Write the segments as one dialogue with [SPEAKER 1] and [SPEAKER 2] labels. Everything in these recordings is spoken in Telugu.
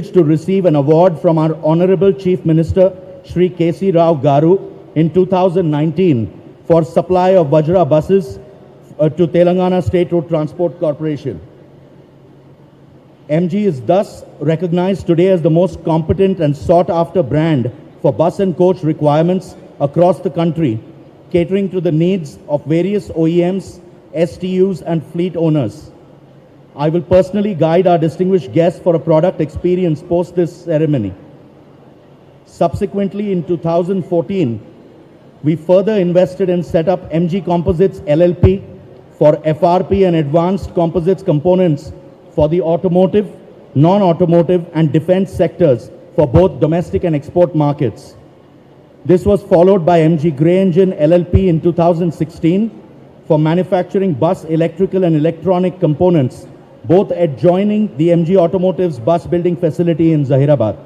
[SPEAKER 1] to receive an award from our Honorable Chief Minister Shri K.C. Rao Garu in 2019 for supply of Vajra buses to Telangana State Road Transport Corporation. MG is thus recognized today as the most competent and sought-after brand for bus and coach requirements across the country, catering to the needs of various OEMs, STUs and fleet owners. I will personally guide our distinguished guests for a product experience post this ceremony. Subsequently, in 2014, we further invested and set up MG Composites LLP for FRP and advanced composites components for the automotive, non-automotive and defense sectors for both domestic and export markets. This was followed by MG Grey Engine LLP in 2016 for manufacturing bus electrical and electronic components, both adjoining the MG Automotive's bus building facility in Zaheerabad.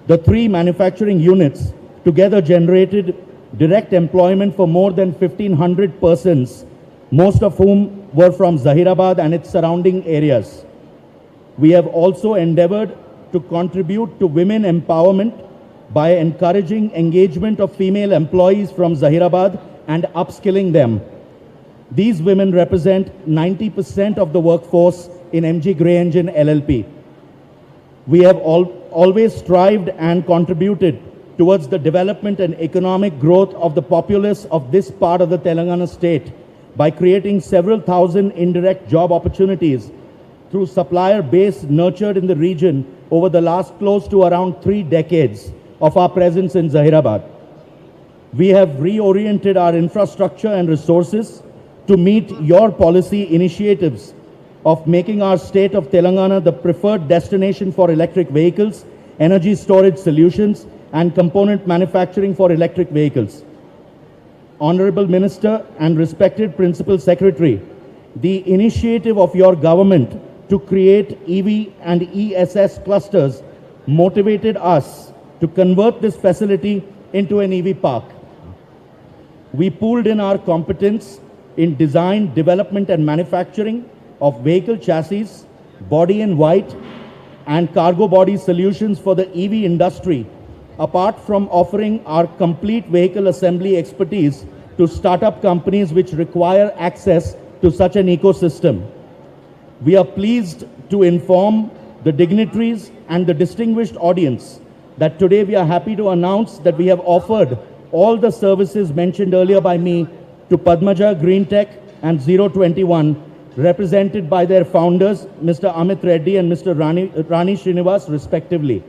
[SPEAKER 1] The three manufacturing units together generated direct employment for more than 1,500 persons, most of whom were from Zaheerabad and its surrounding areas. We have also endeavored to contribute to women empowerment by encouraging engagement of female employees from Zaheerabad and upskilling them. These women represent 90% of the workforce in MG Grey Engine LLP. We have always strived and contributed towards the development and economic growth of the populace of this part of the Telangana state by creating several thousand indirect job opportunities through supplier base nurtured in the region over the last close to around 3 decades of our presence in Zaheerabad. We have reoriented our infrastructure and resources to meet your policy initiatives of making our state of Telangana the preferred destination for electric vehicles, energy storage solutions, and component manufacturing for electric vehicles. Honorable Minister and respected Principal Secretary, the initiative of your government to create EV and ESS clusters motivated us to convert this facility into an EV park. We pooled in our competence in design, development and manufacturing of vehicle chassis, body in white and cargo body solutions for the EV industry, apart from offering our complete vehicle assembly expertise to startup companies which require access to such an ecosystem. We are pleased to inform the dignitaries and the distinguished audience that today we are happy to announce that we have offered all the services mentioned earlier by me to Padmaja Green Tech and 021, represented by their founders, Mr. Amit Reddy and Mr. Rani Srinivas, respectively.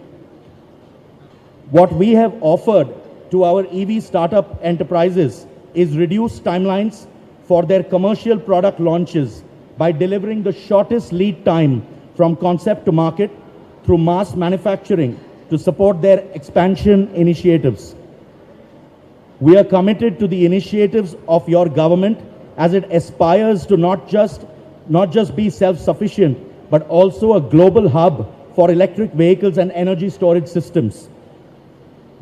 [SPEAKER 1] What we have offered to our EV startup enterprises is reduced timelines for their commercial product launches by delivering the shortest lead time from concept to market through mass manufacturing to support their expansion initiatives. We are committed to the initiatives of your government as it aspires to not just be self-sufficient, but also a global hub for electric vehicles and energy storage systems.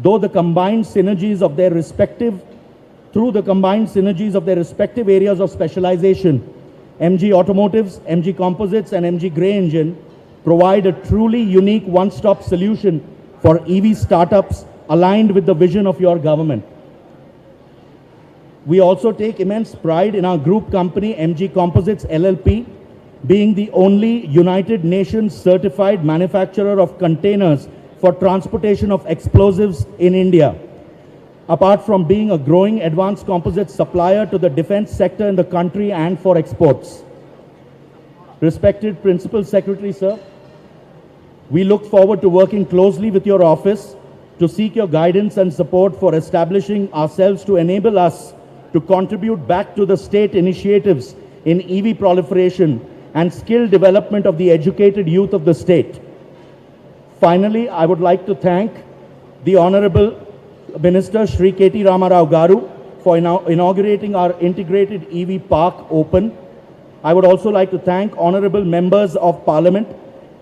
[SPEAKER 1] Through the combined synergies of their respective areas of specialization, MG Automotives, MG Composites and MG Grey Engine provide a truly unique one-stop solution for EV startups aligned with the vision of your government. We also take immense pride in our group company, MG Composites LLP, being the only United Nations certified manufacturer of containers for transportation of explosives in India, apart from being a growing advanced composite supplier to the defense sector in the country and for exports. Respected Principal Secretary, sir, we look forward to working closely with your office to seek your guidance and support for establishing ourselves to enable us to contribute back to the state initiatives in EV proliferation and skill development of the educated youth of the state. Finally, I would like to thank the Honorable Minister Shri K.T. Ramarao Garu for inaugurating our integrated EV park open. I would also like to thank Honorable Members of Parliament,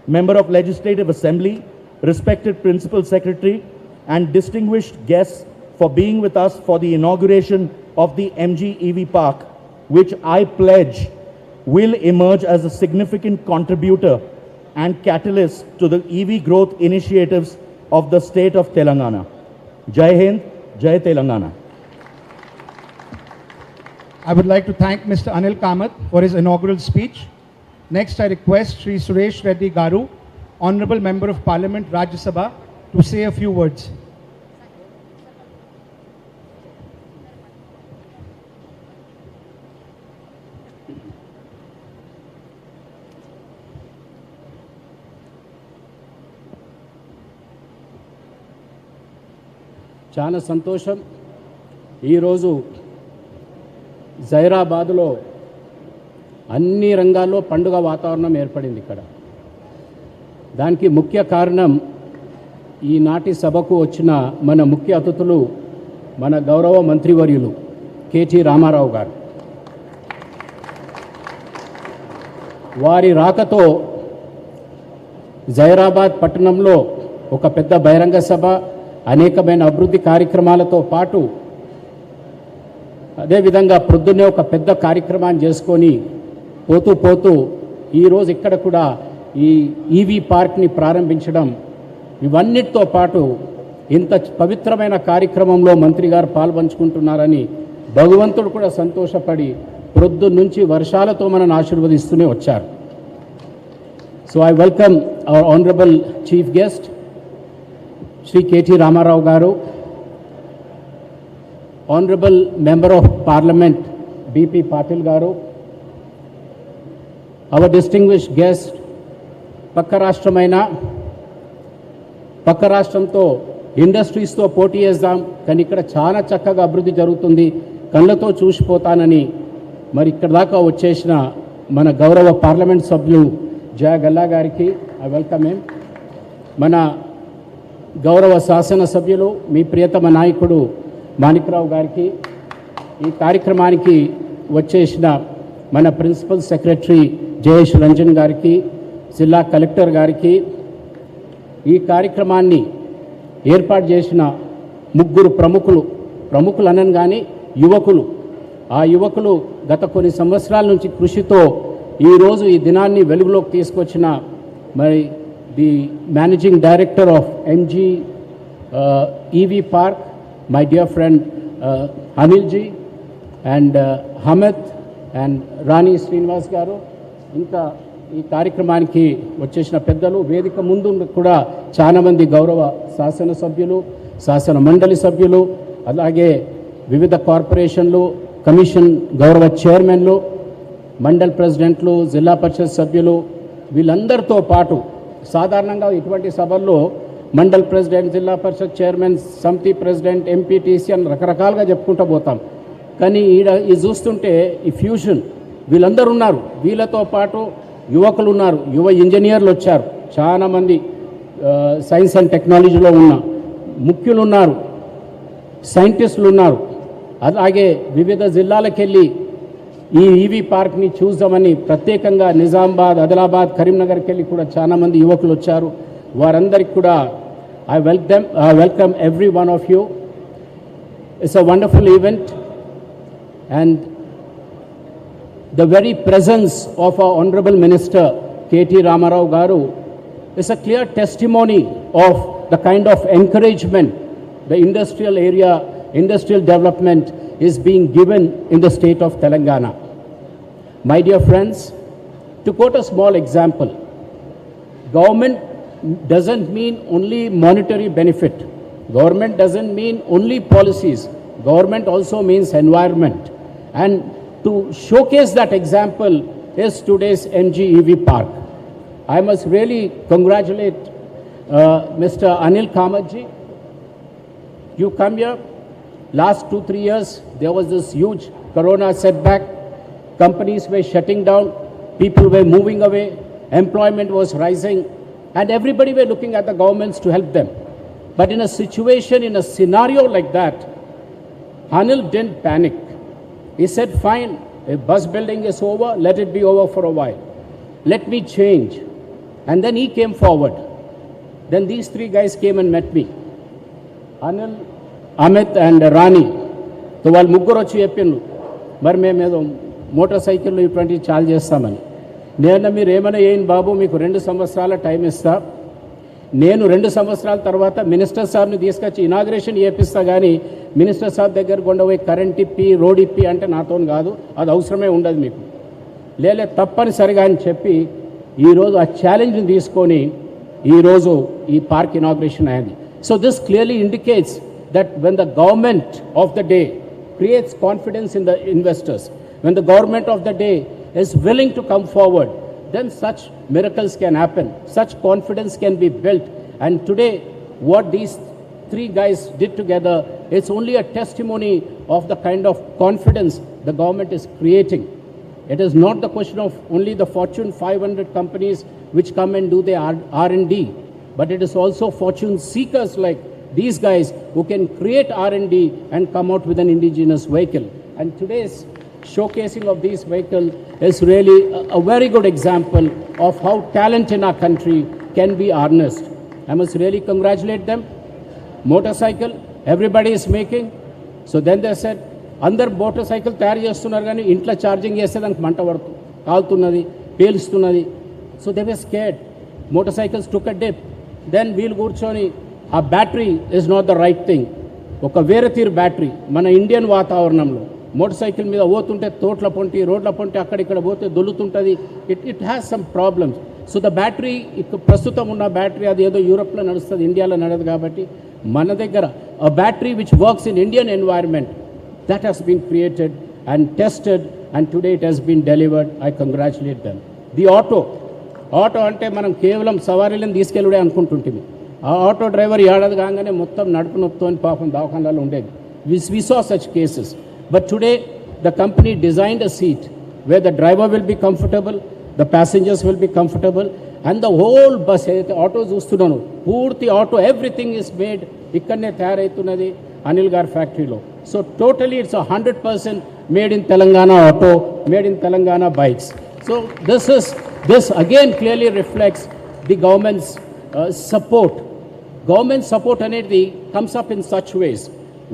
[SPEAKER 1] Member of Legislative Assembly, respected Principal Secretary and distinguished guests for being with us for the inauguration of the MG EV Park, which I pledge will emerge as a significant contributor and catalyst to the EV growth initiatives of the state of Telangana. Jai Hind, Jai Telangana.
[SPEAKER 2] I would like to thank Mr. Anil Kamath for his inaugural speech. Next, I request Sri Suresh Reddy Garu, Honorable Member of Parliament, Rajya Sabha, to say a few words.
[SPEAKER 3] చాలా సంతోషం ఈరోజు జహీరాబాద్లో అన్ని రంగాల్లో పండుగ వాతావరణం ఏర్పడింది. ఇక్కడ దానికి ముఖ్య కారణం ఈనాటి సభకు వచ్చిన మన ముఖ్య అతిథులు మన గౌరవ మంత్రివర్యులు కేటీ రామారావు గారు. వారి రాకతో జహీరాబాద్ పట్టణంలో ఒక పెద్ద బహిరంగ సభ, అనేకమైన అభివృద్ధి కార్యక్రమాలతో పాటు అదేవిధంగా ప్రొద్దునే ఒక పెద్ద కార్యక్రమాన్ని చేసుకొని పోతూ ఈరోజు ఇక్కడ కూడా ఈ ఈవీ పార్క్ని ప్రారంభించడం, ఇవన్నిటితో పాటు ఇంత పవిత్రమైన కార్యక్రమంలో మంత్రి గారు పాల్పంచుకుంటున్నారని భగవంతుడు కూడా సంతోషపడి ప్రొద్దున్నుంచి వర్షాలతో మనల్ని ఆశీర్వదిస్తూనే వచ్చారు. So I welcome our honourable chief guest Sri KT Ramarao Garu, Honorable Member of Parliament BP Patil Garu, our distinguished guest, పక్క రాష్ట్రంతో ఇండస్ట్రీస్తో పోటీ చేద్దాం, కానీ ఇక్కడ చాలా చక్కగా అభివృద్ధి జరుగుతుంది, కళ్ళతో చూసిపోతానని మరి ఇక్కడ దాకా వచ్చేసిన మన గౌరవ పార్లమెంట్ సభ్యులు జయ గల్లా గారికి ఐ వెల్కమ్ హిమ్. మన గౌరవ శాసన సభ్యులు మీ ప్రియతమ నాయకుడు మాణిక్రావు గారికి, ఈ కార్యక్రమానికి వచ్చేసిన మన ప్రిన్సిపల్ సెక్రటరీ జయేష్ రంజన్ గారికి, జిల్లా కలెక్టర్ గారికి, ఈ కార్యక్రమాన్ని ఏర్పాటు చేసిన ముగ్గురు ప్రముఖులు అనగానే యువకులు, ఆ యువకులు గత కొన్ని సంవత్సరాల నుంచి కృషితో ఈరోజు ఈ దినాన్ని వెలుగులోకి తీసుకొచ్చిన మరి the Managing Director of MG EV Park, my dear friend Anil ji, and Hamid and Rani Srinivas garu, ఇంకా ఈ కార్యక్రమానికి వచ్చేసిన పెద్దలు, వేదిక ముందు కూడా చాలా మంది గౌరవ శాసన సభ్యులు, శాసన మండలి సభ్యులు, అలాగే వివిధ కార్పొరేషన్లు, కమిషన్ గౌరవ చైర్మన్లు, మండల్ ప్రెసిడెంట్లు, జిల్లా పరిషత్ సభ్యులు, వీళ్ళందరితో పాటు సాధారణంగా ఇటువంటి సభల్లో మండల్ ప్రెసిడెంట్, జిల్లా పరిషత్ చైర్మన్, సమితి ప్రెసిడెంట్, ఎంపీటీసీ అని రకరకాలుగా చెప్పుకుంటూ పోతాం. కానీ ఇది చూస్తుంటే ఈ ఫ్యూజన్ వీళ్ళందరూ ఉన్నారు. వీళ్ళతో పాటు యువకులు ఉన్నారు, యువ ఇంజనీర్లు వచ్చారు, చాలామంది సైన్స్ అండ్ టెక్నాలజీలో ఉన్న ముఖ్యులు ఉన్నారు, సైంటిస్టులు ఉన్నారు. అలాగే వివిధ జిల్లాలకు వెళ్ళి ఈ ఈవీ పార్క్ని చూద్దామని ప్రత్యేకంగా నిజామాబాద్, ఆదిలాబాద్, కరీంనగర్కి వెళ్ళి కూడా చాలామంది యువకులు వచ్చారు. వారందరికీ కూడా I welcome every one of you. It's a wonderful event and the very presence of our honourable minister KT Rama Rao garu is a clear testimony of the kind of encouragement the industrial development is being given in the state of Telangana. My dear friends, to quote a small example, government doesn't mean only monetary benefit. Government doesn't mean only policies. Government also means environment. And to showcase that example is today's MG EV Park. I must really congratulate Mr. Anil Kamath ji. You come here. Last 2-3 years, there was this huge corona setback. Companies were shutting down. People were moving away. Employment was rising. And everybody were looking at the governments to help them. But in a situation, in a scenario like that, Anil didn't panic. He said, fine, if bus building is over, let it be over for a while. Let me change. And then he came forward. Then these three guys came and met me. Anil, Amit and Rani. So వాళ్ళు ముగ్గురు వచ్చి చెప్పిండ్రు, మరి మేము ఏదో మోటార్ సైకిళ్ళు ఇటువంటివి చాలు చేస్తామని. నేను మీరు ఏమైనా ఏం బాబు మీకు 2 సంవత్సరాల టైం ఇస్తా, నేను 2 సంవత్సరాల తర్వాత మినిస్టర్ సాబ్ని తీసుకొచ్చి ఇనాగ్రేషన్ చేపిస్తా, కానీ మినిస్టర్ సాబ్ దగ్గర కొండపోయి కరెంట్ ఇప్పి రోడ్ ఇప్పి అంటే నాతో కాదు, అది అవసరమే ఉండదు మీకు, లేలే తప్పనిసరిగా అని చెప్పి ఈరోజు ఆ ఛాలెంజ్ని తీసుకొని ఈరోజు ఈ పార్క్ ఇనాగ్రేషన్ అయింది. So this clearly indicates that when the government of the day creates confidence in the investors, when the government of the day is willing to come forward, then such miracles can happen, such confidence can be built. And today what these 3 guys did together, it's only a testimony of the kind of confidence the government is creating. It is not the question of only the Fortune 500 companies which come and do their R&D, but it is also fortune seekers like these guys who can create R&D and come out with an indigenous vehicle. And today's showcasing of these vehicles is really a very good example of how talent in our country can be harnessed. I must really congratulate them. Motorcycle, everybody is making. So then they said, అందరు మోటార్ సైకిల్ తయారు చేస్తున్నారు కానీ ఇంట్లో ఛార్జింగ్ చేస్తే దానికి మంట పడుతుంది, కాలుతున్నది, పేలుస్తున్నది. So they were scared. Motorcycles took a dip. Then వీళ్ళు కూర్చొని ఆ battery is not the right thing, ఒక వేరే తీరు బ్యాటరీ మన ఇండియన్ వాతావరణంలో మోటార్ సైకిల్ మీద పోతుంటే తోట్ల పొంటి రోడ్ల పొంటి అక్కడిక్కడ పోతే దొల్లుతుంటుంది. It has some problems. So the battery ప్రస్తుతం ఉన్న బ్యాటరీ అది ఏదో యూరోప్లో నడుస్తుంది, ఇండియాలో నడదు. కాబట్టి మన దగ్గర a battery which works in Indian environment, that has been created and tested, and today it has been delivered. I congratulate them. The auto అంటే మనం కేవలం సవారీలను తీసుకెళ్ళుడే అనుకుంటుంటిమి. ఆ ఆటో డ్రైవర్ ఏడాది కాగానే మొత్తం నడుపు నొప్పితో పాపం దవాఖానాలో ఉండేది. We saw such cases. But today the company designed a seat where the driver will be comfortable, the passengers will be comfortable, and the whole bus ఏదైతే ఆటో చూస్తున్నాను పూర్తి ఆటో ఎవ్రీథింగ్ ఇస్ మేడ్ ఇక్కడనే తయారవుతున్నది అనిల్ గారి ఫ్యాక్టరీలో. So totally it's 100% made in Telangana auto, made in Telangana bikes. So this again clearly reflects the government's support. Government support అనేది comes up in such ways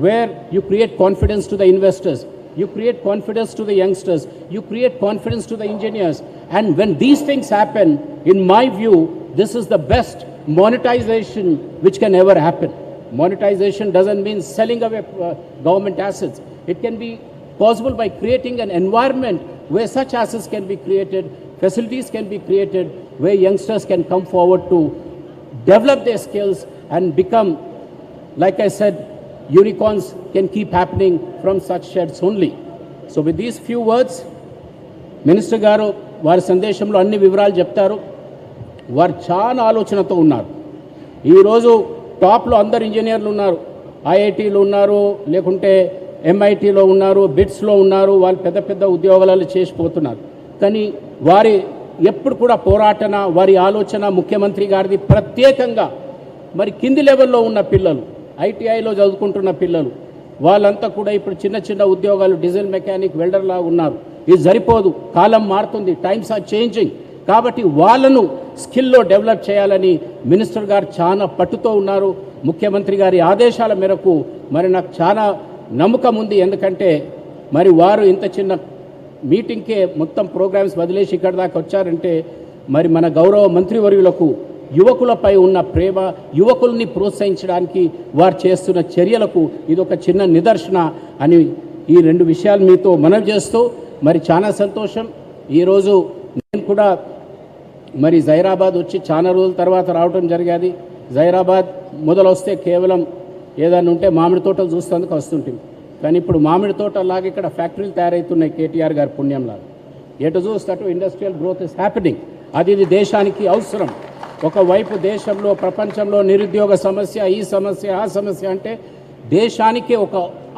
[SPEAKER 3] where you create confidence to the investors, you create confidence to the youngsters, you create confidence to the engineers. And when these things happen, in my view, this is the best monetization which can ever happen. Monetization doesn't mean selling away government assets. It can be possible by creating an environment where such assets can be created, facilities can be created, where youngsters can come forward to develop their skills and become, like I said, unicorns can keep happening from such sheds only. So with these few words, minister గారు వారి సందేశంలో అన్ని వివరాలు చెప్తారు. వారు చాలా ఆలోచనతో ఉన్నారు. ఈరోజు టాప్లో అందరు ఇంజనీర్లు ఉన్నారు, ఐఐటీలో ఉన్నారు, లేకుంటే ఎంఐటీలో ఉన్నారు, బిట్స్లో ఉన్నారు, వాళ్ళు పెద్ద పెద్ద ఉద్యోగాలు చేసిపోతున్నారు. కానీ వారి ఎప్పుడు కూడా పోరాటన, వారి ఆలోచన ముఖ్యమంత్రి గారిది ప్రత్యేకంగా మరి కింది లెవెల్లో ఉన్న పిల్లలు, ఐటీఐలో చదువుకుంటున్న పిల్లలు, వాళ్ళంతా కూడా ఇప్పుడు చిన్న చిన్న ఉద్యోగాలు, డీజిల్ మెకానిక్, వెల్డర్లా ఉన్నారు. ఇది సరిపోదు, కాలం మారుతుంది, టైమ్స్ ఆర్ చేంజింగ్. కాబట్టి వాళ్ళను స్కిల్లో డెవలప్ చేయాలని మినిస్టర్ గారు చాలా పట్టుతో ఉన్నారు. ముఖ్యమంత్రి గారి ఆదేశాల మేరకు మరి నాకు చాలా నమ్మకం ఉంది. ఎందుకంటే మరి వారు ఇంత చిన్న మీటింగ్కే మొత్తం ప్రోగ్రామ్స్ వదిలేసి ఇక్కడ దాకా వచ్చారంటే మరి మన గౌరవ మంత్రివర్యులకు యువకులపై ఉన్న ప్రేమ, యువకుల్ని ప్రోత్సహించడానికి వారు చేస్తున్న చర్యలకు ఇది ఒక చిన్న నిదర్శన అని ఈ 2 విషయాలు మీతో మనవి చేస్తూ మరి చాలా సంతోషం. ఈరోజు నేను కూడా మరి జహీరాబాద్ వచ్చి చాలా రోజుల తర్వాత రావడం జరిగేది. జహీరాబాద్ మొదలొస్తే కేవలం ఏదైనా ఉంటే మామిడి తోటలు చూస్తేందుకు వస్తుంటుంది. కానీ ఇప్పుడు మామిడి తోటలాగా ఇక్కడ ఫ్యాక్టరీలు తయారవుతున్నాయి కేటీఆర్ గారి పుణ్యంలాగా. ఎటు చూస్తూ ఇండస్ట్రియల్ గ్రోత్ ఇస్ హ్యాపెనింగ్. అది దేశానికి అవసరం. ఒకవైపు దేశంలో ప్రపంచంలో నిరుద్యోగ సమస్య, ఈ సమస్య, ఆ సమస్య అంటే దేశానికి ఒక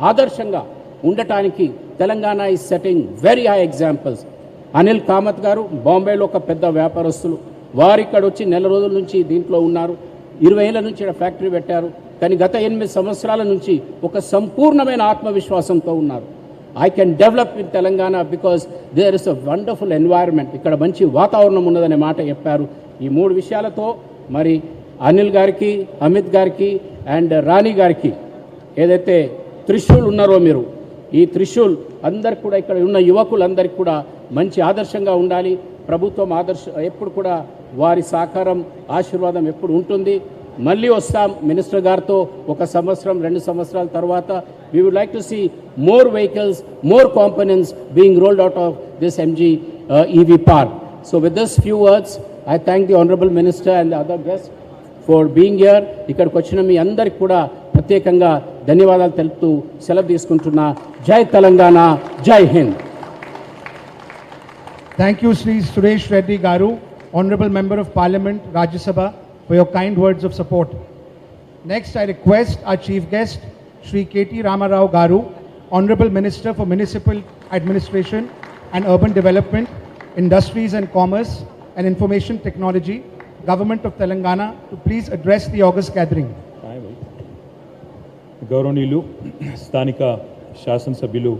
[SPEAKER 3] ఆదర్శంగా ఉండటానికి Telangana is setting very high examples. Anil Kamath గారు బాంబేలో ఒక పెద్ద వ్యాపారస్తులు, వారు ఇక్కడ వచ్చి నెల రోజుల నుంచి దీంట్లో ఉన్నారు. 20 ఏళ్ళ నుంచి ఇక్కడ ఫ్యాక్టరీ పెట్టారు. కానీ గత 8 సంవత్సరాల నుంచి ఒక సంపూర్ణమైన ఆత్మవిశ్వాసంతో ఉన్నారు. I can develop in Telangana because there is a wonderful environment, ఇక్కడ మంచి వాతావరణం ఉన్నదనే మాట చెప్పారు. ఈ 3 విషయాలతో మరి అనిల్ గారికి, అమిత్ గారికి అండ్ రాణి గారికి ఏదైతే త్రిశూల్ ఉన్నారో మీరు ఈ త్రిశూల్ అందరికి కూడా ఇక్కడ ఉన్న యువకులందరికీ కూడా మంచి ఆదర్శంగా ఉండాలి. ప్రభుత్వం ఎప్పుడు కూడా వారి సహకారం ఆశీర్వాదం ఎప్పుడు ఉంటుంది. మళ్ళీ వస్తాం మినిస్టర్ గారితో 1 సంవత్సరం 2 సంవత్సరాల తర్వాత. We would like to see more vehicles, more components being rolled out of this MG EV park. So with this few words, I thank the Honorable Minister and the other guests for being here. ఇక్కడికి వచ్చిన మీ అందరికి కూడా ప్రత్యేకంగా ధన్యవాదాలు తెలుపుతూ సెలవు తీసుకుంటున్నా. జై తెలంగాణ, జై Hind.
[SPEAKER 2] Thank you, Sri Suresh Reddy Garu, Honorable Member of Parliament, Rajya Sabha, for your kind words of support. Next, I request our Chief Guest, Sri KT Ramarao Garu, Honorable Minister for Municipal Administration and Urban Development, Industries and Commerce and Information Technology, Government of Telangana, to please address the August gathering.
[SPEAKER 4] గౌరవనీయులు స్థానిక శాసనసభ్యులు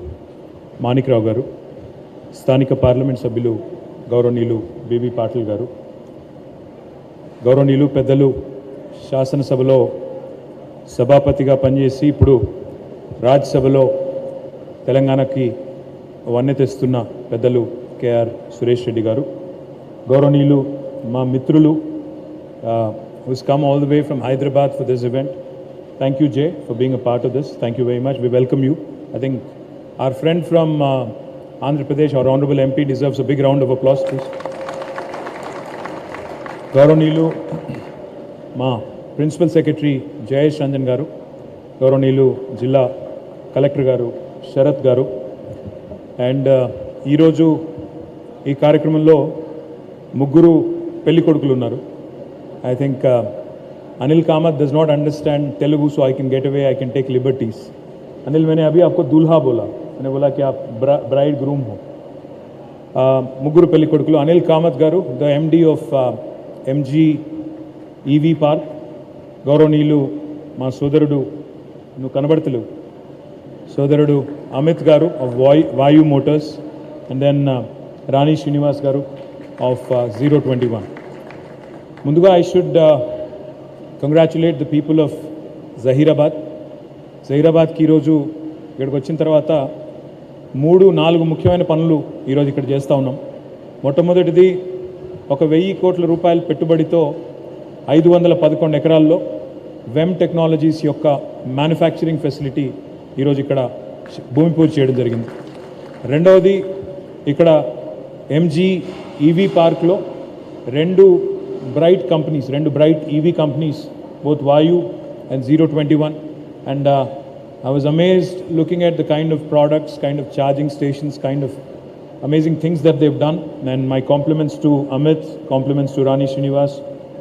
[SPEAKER 4] మాణిక్రావు గారు, స్థానిక పార్లమెంట్ సభ్యులు గౌరవనీయులు బీబీ పాటిల్ గారు, గౌరవనీయులు పెద్దలు శాసనసభలో సభాపతిగా పనిచేసి ఇప్పుడు రాజ్యసభలో తెలంగాణకి వన్నె తెస్తున్న పెద్దలు కేఆర్ సురేష్ రెడ్డి గారు, గౌరవనీయులు మా మిత్రులు who's come all the way from Hyderabad for this event. Thank you, Jay, for being a part of this. Thank you very much. We welcome you. I think our friend from Andhra Pradesh, our Honorable MP, deserves a big round of applause, please. గౌరవనీయులు మా ప్రిన్సిపల్ సెక్రటరీ జయేష్ రంజన్ గారు, గౌరవనీయులు జిల్లా కలెక్టర్ గారు శరత్ గారు, అండ్ ఈరోజు ఈ కార్యక్రమంలో ముగ్గురు పెళ్లి కొడుకులు ఉన్నారు. I think Anil Kamath does not understand Telugu, so I can get away, I can take liberties. Anil, मैंने अभी आपको दूल्हा बोला, मैंने बोला कि आप ब्राइड ग्रूम हो. ముగ్గురు పెళ్లి కొడుకులు అనిల్ కామత్ గారు, the MD of MG EV park, గౌరవనీయులు మా సోదరుడు, నువ్వు కనబడతలేవు, సోదరుడు Amit garu of Vayu Motors, and then Rani Srinivas garu of 021. ముందుగా I should congratulate the people of జహీరాబాద్కి ఈరోజు ఇక్కడికి వచ్చిన తర్వాత 3-4 ముఖ్యమైన పనులు ఈరోజు ఇక్కడ చేస్తూ ఉన్నాం. మొట్టమొదటిది 1,000 కోట్ల రూపాయల పెట్టుబడితో 511 ఎకరాల్లో వెమ్ టెక్నాలజీస్ యొక్క మ్యానుఫ్యాక్చరింగ్ ఫెసిలిటీ ఈరోజు ఇక్కడ భూమి పూజ చేయడం జరిగింది. రెండవది, ఇక్కడ ఎంజీ ఈవీ పార్క్లో 2 bright EV companies, both Vayu and 021, and I was amazed looking at the kind of products, kind of charging stations, kind of amazing things that they've done. And my compliments to Amit, compliments to Rani Srinivas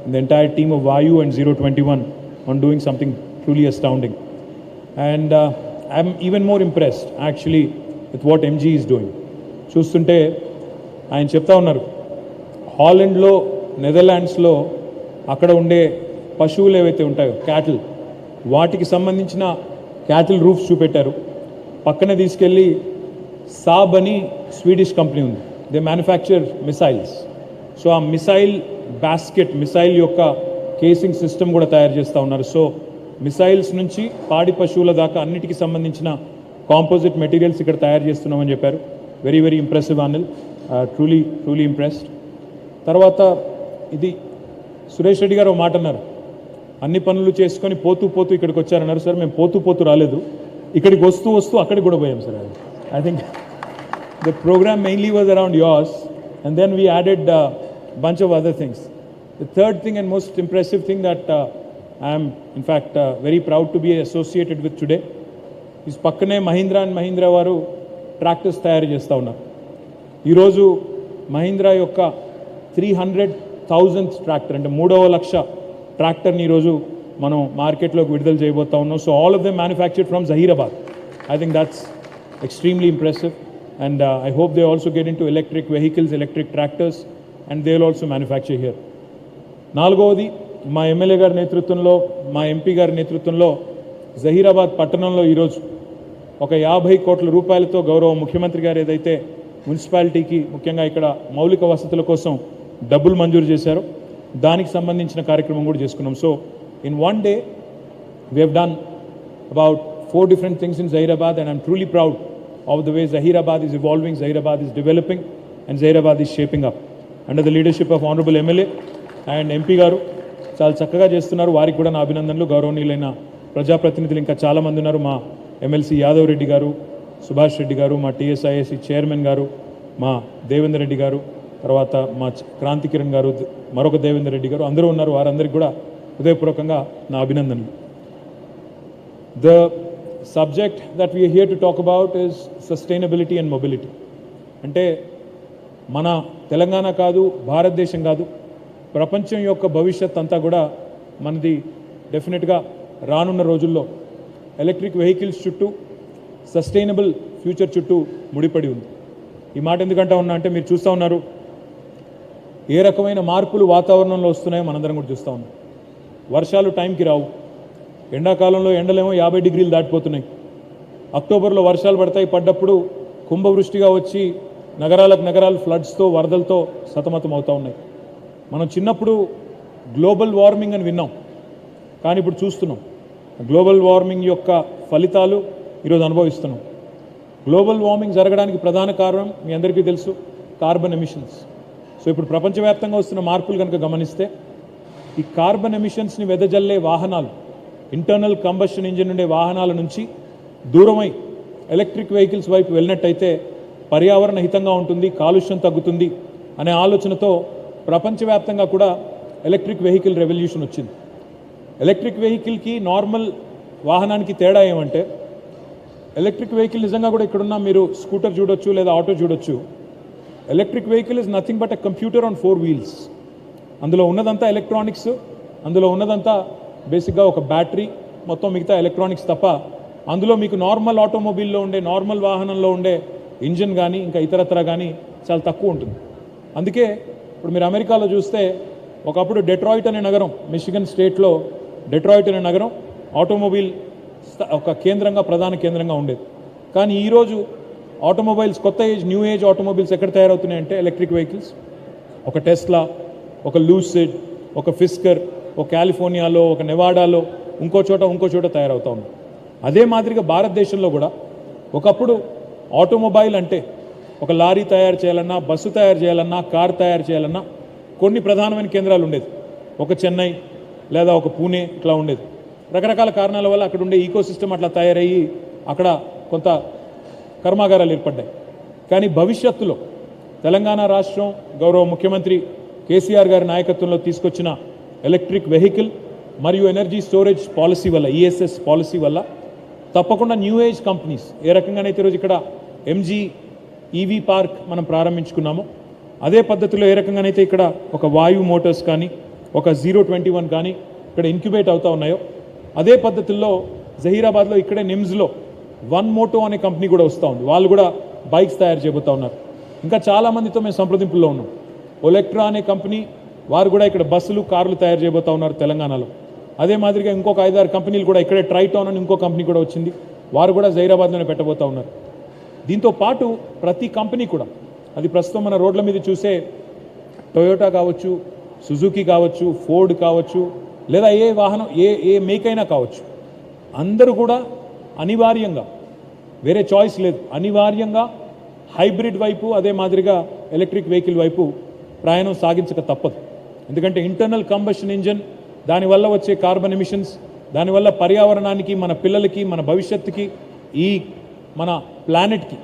[SPEAKER 4] and the entire team of Vayu and 021 on doing something truly astounding. And I'm even more impressed actually with what MG is doing. చూస్తుంటే ఆయన చెప్తా ఉన్నారు, హాలండ్లో, నెదర్లాండ్స్లో అక్కడ ఉండే పశువులు ఏవైతే ఉంటాయో క్యాటిల్, వాటికి సంబంధించిన క్యాటిల్ రూఫ్స్ చూపెట్టారు. పక్కనే తీసుకెళ్ళి సాబ్ అని స్వీడిష్ కంపెనీ ఉంది, దే మ్యానుఫ్యాక్చర్ మిసైల్స్. సో ఆ మిసైల్ బాస్కెట్, మిసైల్ యొక్క కేసింగ్ సిస్టమ్ కూడా తయారు చేస్తూ ఉన్నారు. సో మిసైల్స్ నుంచి పాడి పశువుల దాకా అన్నిటికీ సంబంధించిన కాంపోజిట్ మెటీరియల్స్ ఇక్కడ తయారు చేస్తున్నామని చెప్పారు. Very very impressive Anil, truly impressed. తర్వాత ఇది సురేష్ రెడ్డి గారు ఒక మాట అన్నారు, అన్ని పనులు చేసుకొని పోతూ ఇక్కడికి వచ్చారన్నారు. సార్ మేము పోతూ రాలేదు, ఇక్కడికి వస్తూ అక్కడికి కూడా పోయాం sir. I think the programme mainly was around yours, and then we added a bunch of other things. The third thing and most impressive thing that I am in fact very proud to be associated with today is పక్కనే మహీంద్రా అండ్ మహీంద్రా వారు ట్రాక్టర్స్ తయారు చేస్తూ ఉన్నారు. ఈరోజు మహీంద్రా యొక్క 300,000th ట్రాక్టర్, అంటే 3,00,000 ట్రాక్టర్ని ఈరోజు మనం మార్కెట్లోకి విడుదల చేయబోతా ఉన్నాం. So all of them manufactured from Zaheerabad. I think that's extremely impressive, and I hope they also get into electric vehicles, electric tractors, and they will also manufacture here. నాలుగవది, మా ఎమ్మెల్యే గారి నేతృత్వంలో, మా ఎంపీ గారి నేతృత్వంలో జహీరాబాద్ పట్టణంలో ఈరోజు ఒక 50 కోట్ల రూపాయలతో గౌరవ ముఖ్యమంత్రి గారు ఏదైతే మున్సిపాలిటీకి ముఖ్యంగా ఇక్కడ మౌలిక వసతుల కోసం డబ్బులు మంజూరు చేశారో దానికి సంబంధించిన కార్యక్రమం కూడా చేసుకున్నాం. So in one day we have done about 4 different things in Zaheerabad, and I'm truly proud of the way Zaheerabad is evolving, Zaheerabad is developing, and Zaheerabad is shaping up. Under the leadership of Honorable MLA and MP గారు చాలా చక్కగా చేస్తున్నారు. వారికి కూడా నా అభినందనలు. గౌరవనీయులైన ప్రజాప్రతినిధులు ఇంకా చాలామంది ఉన్నారు. మా ఎమ్మెల్సీ యాదవ్ రెడ్డి గారు, సుభాష్ రెడ్డి గారు, మా టీఎస్ఐఎస్సి చైర్మన్ గారు, మా దేవేందర్ రెడ్డి గారు, తర్వాత మా క్రాంతి కిరణ్ గారు, మరొక దేవేందర్ రెడ్డి గారు అందరూ ఉన్నారు. వారందరికీ కూడా హృదయపూర్వకంగా నా అభినందనలు. The subject that we are here to talk about is sustainability and mobility. అంటే మన తెలంగాణ కాదు, భారతదేశం కాదు, ప్రపంచం యొక్క భవిష్యత్ అంతా కూడా మనది డెఫినెట్గా రానున్న రోజుల్లో ఎలక్ట్రిక్ వెహికల్స్ చుట్టూ, సస్టైనబుల్ ఫ్యూచర్ చుట్టూ ముడిపడి ఉంది. ఈ మాట ఎందుకంటా ఉన్నా అంటే మీరు చూస్తూ ఉన్నారు ఏ రకమైన మార్పులు వాతావరణంలో వస్తున్నాయో మనందరం కూడా చూస్తూ ఉన్నాం. వర్షాలు టైంకి రావు. ఎండాకాలంలో ఎండలేమో 50 డిగ్రీలు దాటిపోతున్నాయి. అక్టోబర్లో వర్షాలు పడ్డప్పుడు కుంభవృష్టిగా వచ్చి నగరాలు ఫ్లడ్స్తో, వరదలతో సతమతం అవుతూ ఉన్నాయి. మనం చిన్నప్పుడు గ్లోబల్ వార్మింగ్ అని విన్నాం, కానీ ఇప్పుడు చూస్తున్నాం గ్లోబల్ వార్మింగ్ యొక్క ఫలితాలు ఈరోజు అనుభవిస్తున్నాం. గ్లోబల్ వార్మింగ్ జరగడానికి ప్రధాన కారణం మీ అందరికీ తెలుసు, కార్బన్ ఎమిషన్స్. సో ఇప్పుడు ప్రపంచవ్యాప్తంగా వస్తున్న మార్పులు కనుక గమనిస్తే ఈ కార్బన్ ఎమిషన్స్ని వెదజల్లే వాహనాలు, ఇంటర్నల్ కంబషన్ ఇంజిన్ ఉండే వాహనాల నుంచి దూరమై ఎలక్ట్రిక్ వెహికల్స్ వైపు వెళ్ళినట్టయితే పర్యావరణ హితంగా ఉంటుంది, కాలుష్యం తగ్గుతుంది అనే ఆలోచనతో ప్రపంచవ్యాప్తంగా కూడా ఎలక్ట్రిక్ వెహికల్ రెవల్యూషన్ వచ్చింది. ఎలక్ట్రిక్ వెహికల్కి నార్మల్ వాహనానికి తేడా ఏమంటే, ఎలక్ట్రిక్ వెహికల్ నిజంగా కూడా ఇక్కడున్న మీరు స్కూటర్ చూడొచ్చు లేదా ఆటో చూడొచ్చు. Electric vehicle is nothing but a computer on 4 wheels. అందులో ఉన్నదంతా ఎలక్ట్రానిక్స్, అందులో ఉన్నదంతా బేసిక్గా ఒక బ్యాటరీ, మొత్తం మిగతా ఎలక్ట్రానిక్స్ తప్ప అందులో మీకు నార్మల్ ఆటోమొబైల్లో ఉండే, నార్మల్ వాహనంలో ఉండే ఇంజిన్ కానీ ఇంకా ఇతరత్ర కానీ చాలా తక్కువ ఉంటుంది. అందుకే ఇప్పుడు మీరు అమెరికాలో చూస్తే ఒకప్పుడు డెట్రాయిట్ అనే నగరం, మిషిగన్ స్టేట్లో డెట్రాయిట్ అనే నగరం ఆటోమొబైల్ ఒక కేంద్రంగా, ప్రధాన కేంద్రంగా ఉండేది. కానీ ఈరోజు ఆటోమొబైల్స్, కొత్త న్యూ ఏజ్ ఆటోమొబైల్స్ ఎక్కడ తయారవుతున్నాయంటే ఎలక్ట్రిక్ వెహికల్స్. ఒక టెస్లా, ఒక లూసిడ్, ఒక ఫిస్కర్, ఒక కాలిఫోర్నియాలో, ఒక నెవాడాలో, ఇంకో చోట తయారవుతా ఉంది. అదే మాదిరిగా భారతదేశంలో కూడా ఒకప్పుడు ఆటోమొబైల్ అంటే ఒక లారీ తయారు చేయాలన్నా, బస్సు తయారు చేయాలన్నా, కార్ తయారు చేయాలన్నా కొన్ని ప్రధానమైన కేంద్రాలు ఉండేది. ఒక చెన్నై లేదా ఒక పూణే ఇట్లా ఉండేది. రకరకాల కారణాల వల్ల అక్కడ ఉండే ఈకో సిస్టమ్ అట్లా తయారయ్యి అక్కడ కొంత కర్మాగారాలు ఏర్పడ్డాయి. కానీ భవిష్యత్తులో తెలంగాణ రాష్ట్రం గౌరవ ముఖ్యమంత్రి కేసీఆర్ గారి నాయకత్వంలో తీసుకొచ్చిన ఎలక్ట్రిక్ వెహికల్ మరియు ఎనర్జీ స్టోరేజ్ పాలసీ వల్ల, ఈఎస్ఎస్ పాలసీ వల్ల తప్పకుండా న్యూ ఏజ్ కంపెనీస్ ఏ రకంగానైతే ఈరోజు ఇక్కడ ఎంజీ ఈవీ పార్క్ మనం ప్రారంభించుకున్నామో అదే పద్ధతిలో ఏ రకంగానైతే ఇక్కడ ఒక వాయు మోటార్స్ కానీ, ఒక 021 కానీ ఇక్కడ ఇంక్యుబేట్ అవుతూ ఉన్నాయో అదే పద్ధతుల్లో జహీరాబాద్లో ఇక్కడే నిమ్స్లో వన్ మోటో అనే కంపెనీ కూడా వస్తూ ఉంది. వాళ్ళు కూడా బైక్స్ తయారు చేయబోతూ ఉన్నారు. ఇంకా చాలామందితో మేము సంప్రదింపుల్లో ఉన్నాం. ఒలెక్ట్రా అనే కంపెనీ, వారు కూడా ఇక్కడ బస్సులు, కార్లు తయారు చేయబోతూ ఉన్నారు తెలంగాణలో. అదే మాదిరిగా ఇంకొక 5-6 కంపెనీలు కూడా ఇక్కడే, ట్రైటౌన్ అని ఇంకో కంపెనీ కూడా వచ్చింది, వారు కూడా జహీరాబాద్లోనే పెట్టబోతూ ఉన్నారు. దీంతో పాటు ప్రతి కంపెనీ కూడా, అది ప్రస్తుతం మన రోడ్ల మీద చూసే టొయోటా కావచ్చు, సుజుకి కావచ్చు, ఫోర్డ్ కావచ్చు, లేదా ఏ వాహనం ఏ మేక్ అయినా కావచ్చు, అందరూ కూడా అనివార్యంగా, వేరే చాయిస్ లేదు, అనివార్యంగా హైబ్రిడ్ వైపు, అదే మాదిరిగా ఎలక్ట్రిక్ వెహికల్ వైపు ప్రయాణం సాగించక తప్పదు. ఎందుకంటే ఇంటర్నల్ కంబషన్ ఇంజన్, దానివల్ల వచ్చే కార్బన్ ఎమిషన్స్, దానివల్ల పర్యావరణానికి, మన పిల్లలకి, మన భవిష్యత్తుకి, ఈ మన ప్లానెట్కి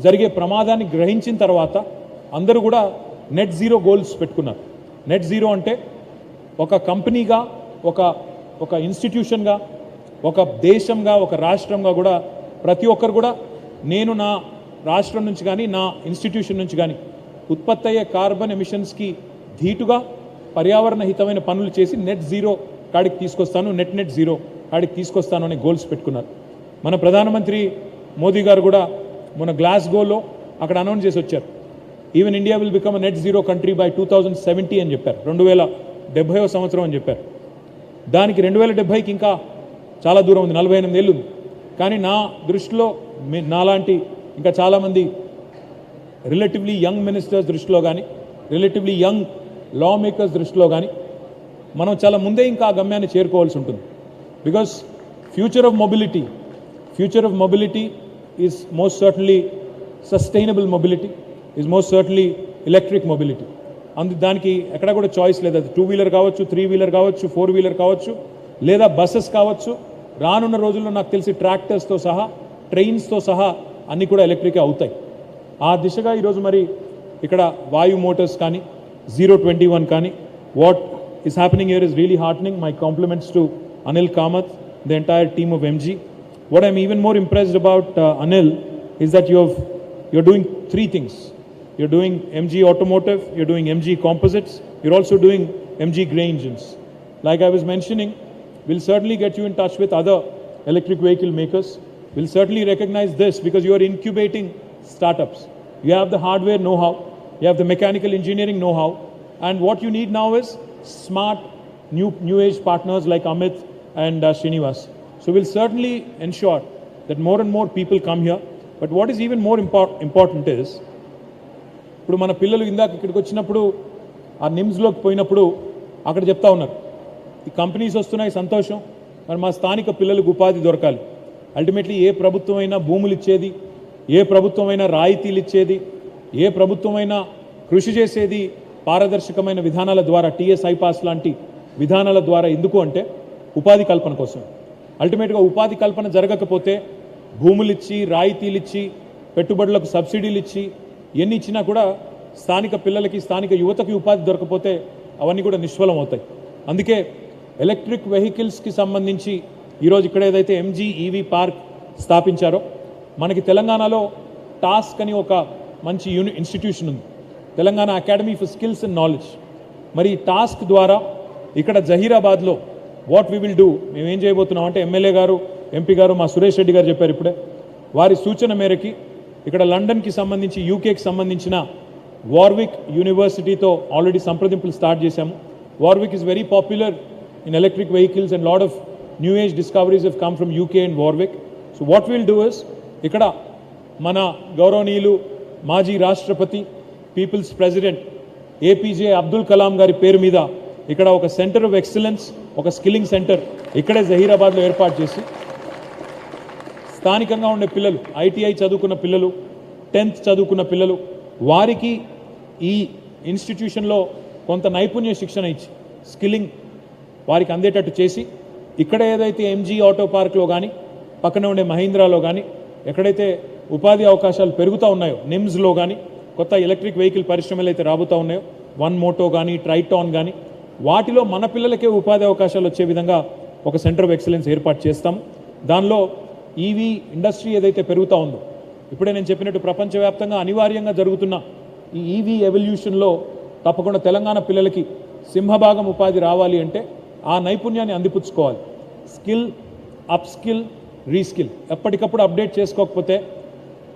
[SPEAKER 4] జరిగే ప్రమాదాన్ని గ్రహించిన తర్వాత అందరూ కూడా నెట్ జీరో గోల్స్ పెట్టుకున్నారు. నెట్ జీరో అంటే ఒక కంపెనీగా, ఒక ఇన్స్టిట్యూషన్గా, ఒక దేశంగా, ఒక రాష్ట్రంగా కూడా ప్రతి ఒక్కరు కూడా నేను నా రాష్ట్రం నుంచి కానీ, నా ఇన్స్టిట్యూషన్ నుంచి కానీ ఉత్పత్తి అయ్యే కార్బన్ ఎమిషన్స్కి ధీటుగా పర్యావరణ హితమైన పనులు చేసి నెట్ జీరో కాడికి తీసుకొస్తాను, నెట్ జీరో కాడికి తీసుకొస్తాను అనే గోల్స్ పెట్టుకున్నారు. మన ప్రధానమంత్రి మోదీ గారు కూడా మన గ్లాస్గోలో అక్కడ అనౌన్స్ చేసి వచ్చారు, even India will become a net zero country by 2070 అని చెప్పారు. 2070వ సంవత్సరం అని చెప్పారు. దానికి 2070కి ఇంకా చాలా దూరం ఉంది, 48 ఏళ్ళు ఉంది. కానీ నా దృష్టిలో నాలాంటి ఇంకా చాలామంది రిలేటివ్లీ యంగ్ మినిస్టర్స్ దృష్టిలో కానీ, రిలేటివ్లీ యంగ్ లా మేకర్స్ దృష్టిలో కానీ మనం చాలా ముందే ఇంకా ఆ గమ్యాన్ని చేరుకోవాల్సి ఉంటుంది. Because future of mobility is most certainly sustainable mobility, is most certainly electric mobility. దానికి ఎక్కడ కూడా చాయిస్ లేదు. అది 2-వీలర్ కావచ్చు, 3-వీలర్ కావచ్చు, 4-వీలర్ కావచ్చు, లేదా బస్సెస్ కావచ్చు. రానున్న రోజుల్లో నాకు తెలిసి ట్రాక్టర్స్తో సహా, ట్రైన్స్తో సహా అన్నీ కూడా ఎలక్ట్రికే అవుతాయి. ఆ దిశగా ఈరోజు మరి ఇక్కడ వాయు మోటార్స్ కానీ 021 కానీ what is happening here is really heartening. My compliments to Anil Kamath, the entire team of MG. What I'm even more impressed about Anil is that you're doing three things. You're doing MG Automotive, you're doing MG Composites, you're also doing MG Grey Engines. Like I was mentioning, we'll certainly get you in touch with other electric vehicle makers. We'll certainly recognize this because you are incubating startups. You have the hardware know-how, you have the mechanical engineering know-how, and what you need now is smart, new age partners like Amit and Srinivas. So we'll certainly ensure that more and more people come here. But what is even more important is, ఇప్పుడు మన పిల్లలు ఇందాక ఇక్కడికి వచ్చినప్పుడు ఆ నిమ్స్లోకి పోయినప్పుడు అక్కడ చెప్తా ఉన్నారు, ఈ కంపెనీస్ వస్తున్నాయి సంతోషం, మరి మా స్థానిక పిల్లలకు ఉపాధి దొరకాలి. అల్టిమేట్లీ ఏ ప్రభుత్వమైనా భూములు ఇచ్చేది, ఏ ప్రభుత్వమైనా రాయితీలు ఇచ్చేది, ఏ ప్రభుత్వమైనా కృషి చేసేది పారదర్శకమైన విధానాల ద్వారా, టీఎస్ ఐపాస్ లాంటి విధానాల ద్వారా. ఎందుకు అంటే ఉపాధి కల్పన కోసం. అల్టిమేట్గా ఉపాధి కల్పన జరగకపోతే భూములు ఇచ్చి, రాయితీలు ఇచ్చి, పెట్టుబడులకు సబ్సిడీలు ఇచ్చి, ఎన్ని ఇచ్చినా కూడా స్థానిక పిల్లలకి, స్థానిక యువతకి ఉపాధి దొరకపోతే అవన్నీ కూడా నిష్ఫలం అవుతాయి. అందుకే ఎలక్ట్రిక్ వెహికల్స్కి సంబంధించి ఈరోజు ఇక్కడ ఏదైతే ఎంజీ ఈవీ పార్క్ స్థాపించారో, మనకి తెలంగాణలో టాస్క్ అని ఒక మంచి ఇన్స్టిట్యూషన్ ఉంది, Telangana academy for skills and knowledge. మరి ఈ టాస్క్ ద్వారా ఇక్కడ జహీరాబాద్లో వాట్ వీ విల్ డూ, మేము ఏం చేయబోతున్నాం అంటే, ఎమ్మెల్యే గారు, ఎంపీ గారు, మా సురేష్ రెడ్డి గారు చెప్పారు ఇప్పుడే, వారి సూచన మేరకి ఇక్కడ లండన్కి సంబంధించి, యూకేకి సంబంధించిన వార్విక్ యూనివర్సిటీతో ఆల్రెడీ సంప్రదింపులు స్టార్ట్ చేశాము. Warwick is very popular in electric vehicles and lot of new age discoveries have come from UK and Warwick. So what will do is, ఇక్కడ మన గౌరవనీయులు మాజీ రాష్ట్రపతి, పీపుల్స్ ప్రెసిడెంట్ ఏపీజే అబ్దుల్ కలాం గారి పేరు మీద ఇక్కడ ఒక సెంటర్ ఆఫ్ ఎక్సలెన్స్, ఒక స్కిల్లింగ్ సెంటర్ ఇక్కడే జహీరాబాద్లో ఏర్పాటు చేసి, స్థానికంగా ఉండే పిల్లలు, ఐటీఐ చదువుకున్న పిల్లలు, 10th చదువుకున్న పిల్లలు, వారికి ఈ ఇన్స్టిట్యూషన్లో కొంత నైపుణ్య శిక్షణ ఇచ్చి స్కిల్లింగ్ వారికి అందేటట్టు చేసి, ఇక్కడ ఏదైతే ఎంజీ ఆటో పార్క్లో కానీ, పక్కన ఉండే మహీంద్రాలో కానీ, ఎక్కడైతే ఉపాధి అవకాశాలు పెరుగుతూ ఉన్నాయో, నిమ్స్లో కానీ, కొత్త ఎలక్ట్రిక్ వెహికల్ పరిశ్రమలు అయితే రాబోతూ ఉన్నాయో, వన్ మోటో కానీ, ట్రైటాన్ కానీ, వాటిలో మన పిల్లలకే ఉపాధి అవకాశాలు వచ్చే విధంగా ఒక సెంటర్ ఆఫ్ ఎక్సలెన్స్ ఏర్పాటు చేస్తాము. దానిలో ఈవీ ఇండస్ట్రీ ఏదైతే పెరుగుతూ ఉందో, ఇప్పుడే నేను చెప్పినట్టు ప్రపంచవ్యాప్తంగా అనివార్యంగా జరుగుతున్న ఈ ఈవీ ఎవల్యూషన్లో తప్పకుండా తెలంగాణ పిల్లలకి సింహభాగం ఉపాధి రావాలి అంటే ఆ నైపుణ్యాన్ని అందిపుచ్చుకోవాలి. స్కిల్, అప్ స్కిల్, రీస్కిల్ ఎప్పటికప్పుడు అప్డేట్ చేసుకోకపోతే,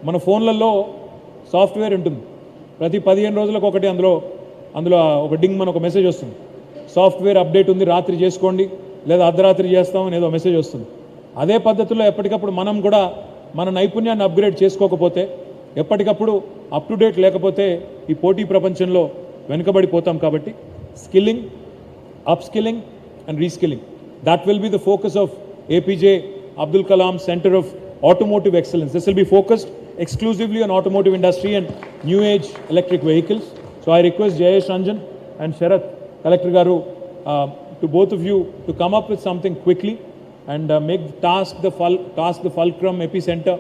[SPEAKER 4] మన ఫోన్లలో సాఫ్ట్వేర్ ఉంటుంది, ప్రతి 15 రోజులకు ఒకటి అందులో ఒక డింగ్ మన ఒక మెసేజ్ వస్తుంది, సాఫ్ట్వేర్ అప్డేట్ ఉంది, రాత్రి చేసుకోండి, లేదా అర్ధరాత్రి చేస్తామని ఏదో మెసేజ్ వస్తుంది. అదే పద్ధతిలో ఎప్పటికప్పుడు మనం కూడా మన నైపుణ్యాన్ని అప్గ్రేడ్ చేసుకోకపోతే, ఎప్పటికప్పుడు అప్ టు డేట్ లేకపోతే ఈ పోటీ ప్రపంచంలో వెనుకబడిపోతాం. కాబట్టి skilling, up skilling and reskilling, that will be the focus of APJ Abdul Kalam Center of Automotive Excellence. This will be focused exclusively on automotive industry and new age electric vehicles. So I request Jayesh Ranjan and Sharath Collector Garu to both of you to come up with something quickly and make the fulcrum epicenter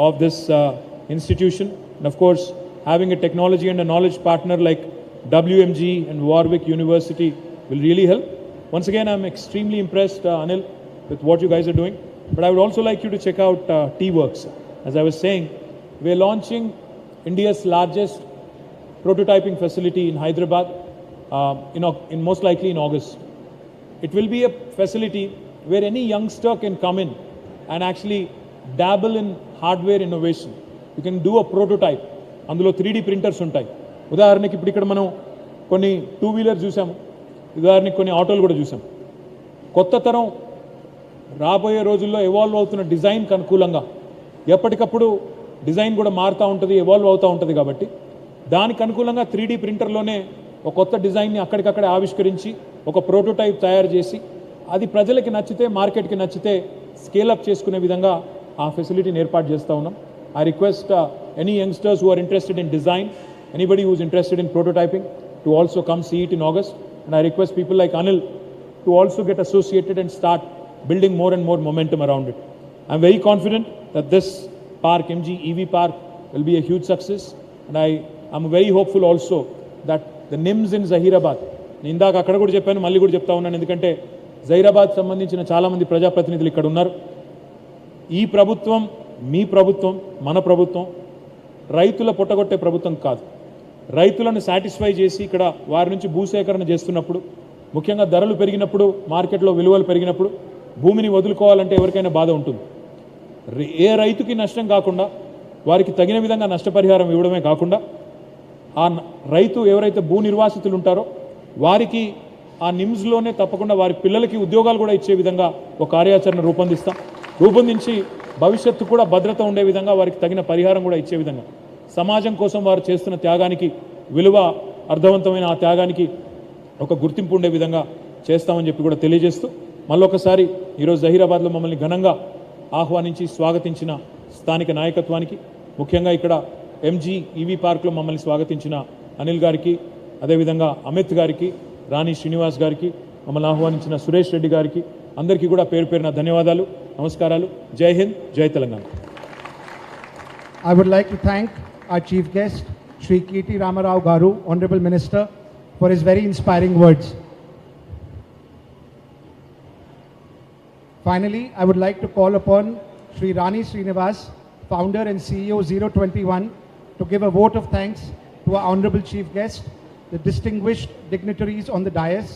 [SPEAKER 4] of this institution. And of course, having a technology and a knowledge partner like WMG and Warwick University will really help. Once again, I'm extremely impressed, Anil, with what you guys are doing. But I would also like you to check out T-Works. As I was saying, we're launching India's largest prototyping facility in Hyderabad, in most likely in August. It will be a facility where any youngster can come in and actually dabble in hardware innovation. You can do a prototype. అందులో 3D ప్రింటర్స్ ఉంటాయి. ఉదాహరణకి ఇప్పుడు ఇక్కడ మనం కొన్ని 2-వీలర్ చూసాము, ఉదాహరణకి కొన్ని ఆటోలు కూడా చూసాం. కొత్త తరం రాబోయే రోజుల్లో ఎవాల్వ్ అవుతున్న డిజైన్కి అనుకూలంగా ఎప్పటికప్పుడు డిజైన్ కూడా మారుతూ ఉంటుంది, ఎవాల్వ్ అవుతూ ఉంటుంది. కాబట్టి దానికి అనుకూలంగా 3D ప్రింటర్లోనే ఒక కొత్త డిజైన్ని అక్కడికక్కడే ఆవిష్కరించి ఒక ప్రోటోటైప్ తయారు చేసి, అది ప్రజలకి నచ్చితే, మార్కెట్కి నచ్చితే స్కేలప్ చేసుకునే విధంగా ఆ ఫెసిలిటీని ఏర్పాటు చేస్తూ ఉన్నాం. I request any youngsters who are interested in design, anybody who is interested in prototyping, to also come see it in August. And I request people like Anil to also get associated and start building more and more momentum around it. I'm very confident that this park, MG EV Park, will be a huge success. And I'm very hopeful also that the NIMS in Zaheerabad, ఇందాక అక్కడ కూడా చెప్పాను, మళ్ళీ కూడా చెప్తా ఉన్నాను, ఎందుకంటే జహీరాబాద్ సంబంధించిన చాలామంది ప్రజాప్రతినిధులు ఇక్కడ ఉన్నారు. ఈ ప్రభుత్వం, మీ ప్రభుత్వం, మన ప్రభుత్వం రైతుల పొట్టగొట్టే ప్రభుత్వం కాదు. రైతులను సాటిస్ఫై చేసి ఇక్కడ వారి నుంచి భూసేకరణ చేస్తున్నప్పుడు, ముఖ్యంగా ధరలు పెరిగినప్పుడు, మార్కెట్లో విలువలు పెరిగినప్పుడు భూమిని వదులుకోవాలంటే ఎవరికైనా బాధ ఉంటుంది. ఏ రైతుకి నష్టం కాకుండా వారికి తగిన విధంగా నష్టపరిహారం ఇవ్వడమే కాకుండా ఆ రైతు ఎవరైతే భూ నిర్వాసితులు ఉంటారో వారికి ఆ నిమ్స్లోనే తప్పకుండా వారి పిల్లలకి ఉద్యోగాలు కూడా ఇచ్చే విధంగా ఒక కార్యాచరణ రూపొందించి భవిష్యత్తు కూడా భద్రత ఉండే విధంగా వారికి తగిన పరిహారం కూడా ఇచ్చే విధంగా సమాజం కోసం వారు చేస్తున్న త్యాగానికి విలువ, అర్థవంతమైన ఆ త్యాగానికి ఒక గుర్తింపు ఉండే విధంగా చేస్తామని చెప్పి కూడా తెలియజేస్తూ మళ్ళొకసారి ఈరోజు జహీరాబాద్లో మమ్మల్ని ఘనంగా ఆహ్వానించి స్వాగతించిన స్థానిక నాయకత్వానికి, ముఖ్యంగా ఇక్కడ ఎంజీ ఈవీ పార్క్లో మమ్మల్ని స్వాగతించిన అనిల్ గారికి, అదేవిధంగా అమిత్ గారికి, రాణి శ్రీనివాస్ గారికి, మమ్మల్ని ఆహ్వానించిన సురేష్ రెడ్డి గారికి అందరికీ కూడా పేరు పేరున ధన్యవాదాలు, నమస్కారాలు. జై హింద్, జై Telangana.
[SPEAKER 2] I would like to thank our chief guest, Shri KT Ramarao Garu, Honorable Minister, for his very inspiring words. Finally, I would like to call upon Shri Rani Srinivas, founder and CEO 021, to give a vote of thanks to our honorable chief guest, the distinguished dignitaries on the dais,